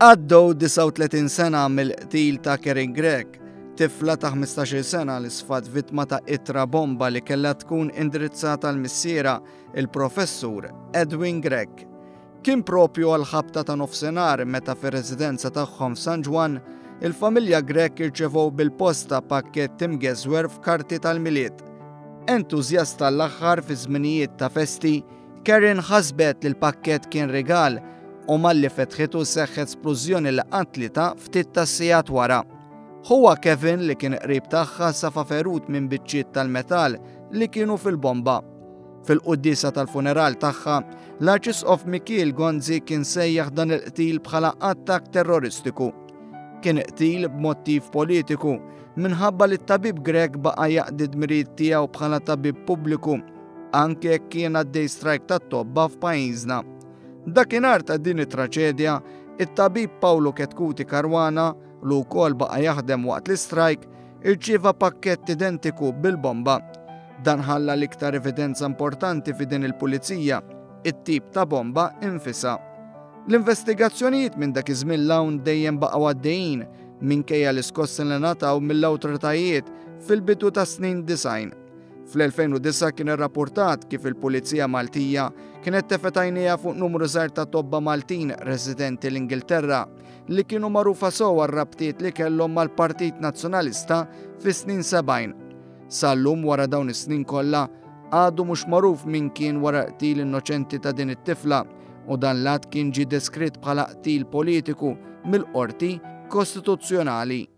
Għaddew 39 sena mill-qtil ta' Karen Gregg, tifla ta' 15 sena li sfat vittma ta' ittra bomba li kellha tkun indirizzata l-missiera il-professur Edwin Gregg. Kien propju għal-ħabta ta' nofsinhar meta fir-residenza tagħhom San Juan il-familja Gregg irċevew bil-posta pakkett imgeżwer f'karti tal-miliet. Entużjasta l-aħħar fi żminijiet ta' festi, Karen ħasbet li l-pakkett kien rigal u malli fetħitu seħħet splużjoni li qatlita ftit ta' sigħat wara. Huwa Kevin li kien qrib tagħha safa ferut minn biċċiet tal-metall li kienu fil-bomba. Fil-qudiesa tal-funeral tagħha, l-Arċisqof Michiel Gonzi kien sejjaħ dan il-qtil bħala attak terroristiku. Kien qtil b'mottiv politiku minħabba li t-tabib Gregg baqa' jaqdi d-dmirijiet tiegħu bħala tabib pubbliku anke jekk kien għaddej strajk tat-tobba f'pajjiżna. Dakinhar ta' din it-traċedja, it-tabib Paolo Ketkuti Caruana li wkoll baqa' jaħdem waqt l-istrajk irċieva pakkett identiku bil-bomba. Dan ħalla l-iktar evidenza importanti fi din il-pulizija, it-tip ta' bomba infisa. L-investigazzjonijiet minn dak iż-żmien l-hawn dejjem baqgħu għaddejjin minkejja l-iskossi li ngħataw mill-awtoritajiet fil-bidu ta' snin 90. Fl-2009 kien irrapportat kif il-Pulizija Maltija kienet tefet għajnejha fuq numru żgħar ta' tobba Maltin residenti l-Ingilterra li kienu magħrufa sewwa r-rabtiet li kellhom mal-Partit Nazzjonalista fis-snin 70. Sal-lum wara dawn is-snin kollha għadu mhux magħruf min kien wara qtil innoċenti ta' din it-tifla u dan l-att kien ġie deskritt bħala qtil politiku mill-Qorti Kostituzzjonali.